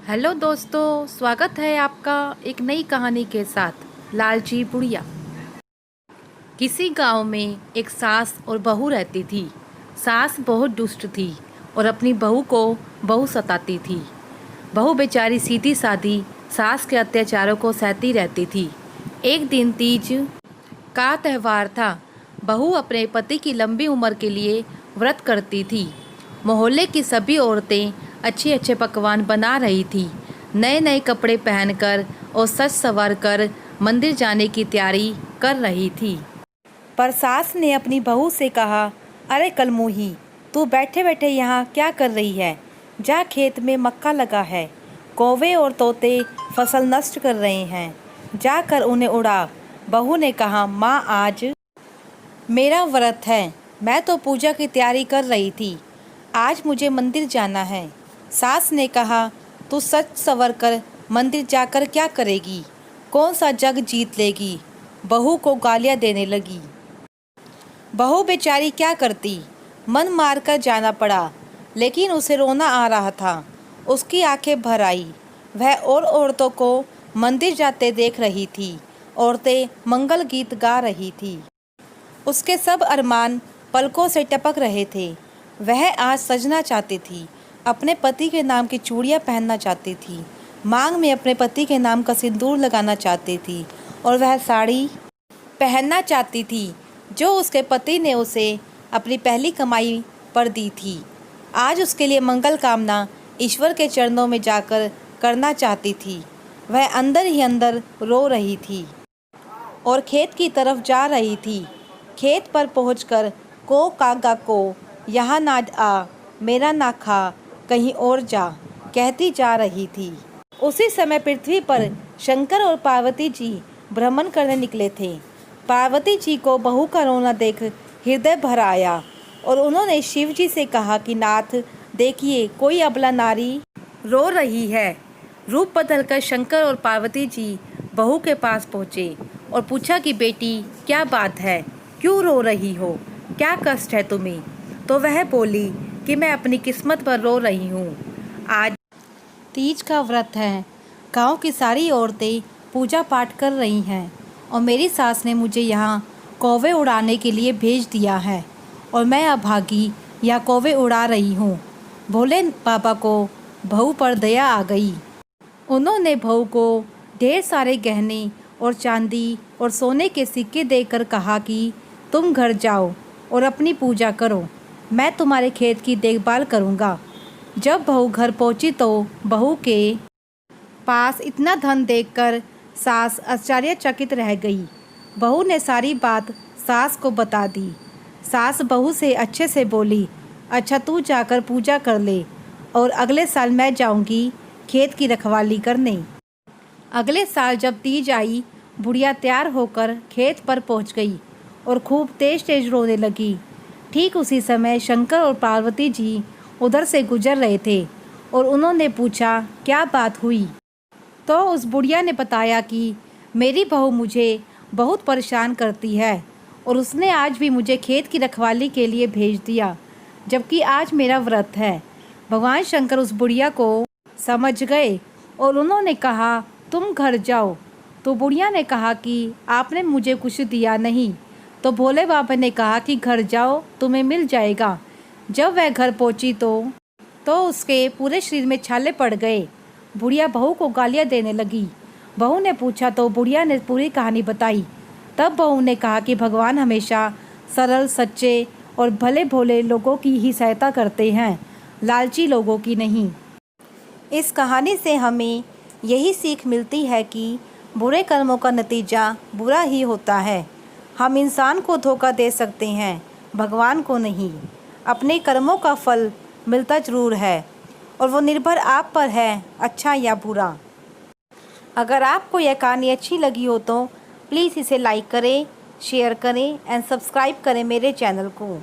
Hello दोस्तों, स्वागत है आपका एक नई कहानी के साथ। लालची बुढ़िया। किसी गांव में एक सास और बहू रहती थी। सास बहुत दुष्ट थी और अपनी बहू को बहुत सताती थी। बहू बेचारी सीधी सादी सास के अत्याचारों को सहती रहती थी। एक दिन तीज का त्यौहार था। बहू अपने पति की लंबी उम्र के लिए व्रत करती थी। मोहल्ले की सभी औरतें अच्छे अच्छे पकवान बना रही थी। नए नए कपड़े पहनकर और सज संवर कर मंदिर जाने की तैयारी कर रही थी। पर सास ने अपनी बहू से कहा, अरे कलमुही, तू बैठे बैठे यहाँ क्या कर रही है? जा, खेत में मक्का लगा है। कौवे और तोते फसल नष्ट कर रहे हैं, जाकर उन्हें उड़ा। बहू ने कहा, माँ, आज मेरा व्रत है, मैं तो पूजा की तैयारी कर रही थी। आज मुझे मंदिर जाना है। सास ने कहा, तू सच संवर कर मंदिर जाकर क्या करेगी? कौन सा जग जीत लेगी? बहू को गालियाँ देने लगी। बहू बेचारी क्या करती? मन मारकर जाना पड़ा, लेकिन उसे रोना आ रहा था। उसकी आंखें भर आई। वह और औरतों को मंदिर जाते देख रही थी। औरतें मंगल गीत गा रही थी। उसके सब अरमान पलकों से टपक रहे थे। वह आज सजना चाहती थी, अपने पति के नाम की चूड़ियाँ पहनना चाहती थी, मांग में अपने पति के नाम का सिंदूर लगाना चाहती थी, और वह साड़ी पहनना चाहती थी जो उसके पति ने उसे अपनी पहली कमाई पर दी थी। आज उसके लिए मंगल कामना ईश्वर के चरणों में जाकर करना चाहती थी। वह अंदर ही अंदर रो रही थी और खेत की तरफ जा रही थी। खेत पर पहुंचकर को कागा को, यहाँ ना आ, मेरा ना खा, कहीं और जा, कहती जा रही थी। उसी समय पृथ्वी पर शंकर और पार्वती जी भ्रमण करने निकले थे। पार्वती जी को बहू का रोना देख हृदय भर आया और उन्होंने शिव जी से कहा कि नाथ, देखिए, कोई अबला नारी रो रही है। रूप बदलकर शंकर और पार्वती जी बहू के पास पहुँचे और पूछा कि बेटी, क्या बात है? क्यों रो रही हो? क्या कष्ट है तुम्हें? तो वह बोली कि मैं अपनी किस्मत पर रो रही हूँ। आज तीज का व्रत है। गांव की सारी औरतें पूजा पाठ कर रही हैं और मेरी सास ने मुझे यहाँ कौवे उड़ाने के लिए भेज दिया है और मैं अभागी या कौवे उड़ा रही हूँ। भोले बाबा को बहू पर दया आ गई। उन्होंने बहू को ढेर सारे गहने और चांदी और सोने के सिक्के देकर कहा कि तुम घर जाओ और अपनी पूजा करो, मैं तुम्हारे खेत की देखभाल करूँगा। जब बहू घर पहुँची तो बहू के पास इतना धन देखकर सास आश्चर्यचकित रह गई। बहू ने सारी बात सास को बता दी। सास बहू से अच्छे से बोली, अच्छा, तू जाकर पूजा कर ले और अगले साल मैं जाऊंगी खेत की रखवाली करने। अगले साल जब तीज आई, बुढ़िया तैयार होकर खेत पर पहुंच गई और खूब तेज तेज रोने लगी। ठीक उसी समय शंकर और पार्वती जी उधर से गुजर रहे थे और उन्होंने पूछा, क्या बात हुई? तो उस बुढ़िया ने बताया कि मेरी बहू मुझे बहुत परेशान करती है और उसने आज भी मुझे खेत की रखवाली के लिए भेज दिया, जबकि आज मेरा व्रत है। भगवान शंकर उस बुढ़िया को समझ गए और उन्होंने कहा, तुम घर जाओ। तो बुढ़िया ने कहा कि आपने मुझे कुछ दिया नहीं। तो भोले बाबा ने कहा कि घर जाओ, तुम्हें मिल जाएगा। जब वह घर पहुंची तो उसके पूरे शरीर में छाले पड़ गए। बुढ़िया बहू को गालियाँ देने लगी। बहू ने पूछा तो बुढ़िया ने पूरी कहानी बताई। तब बहू ने कहा कि भगवान हमेशा सरल, सच्चे और भले भोले लोगों की ही सहायता करते हैं, लालची लोगों की नहीं। इस कहानी से हमें यही सीख मिलती है कि बुरे कर्मों का नतीजा बुरा ही होता है। हम इंसान को धोखा दे सकते हैं, भगवान को नहीं। अपने कर्मों का फल मिलता ज़रूर है और वो निर्भर आप पर है, अच्छा या बुरा। अगर आपको यह कहानी अच्छी लगी हो तो प्लीज़ इसे लाइक करें, शेयर करें एंड सब्सक्राइब करें मेरे चैनल को।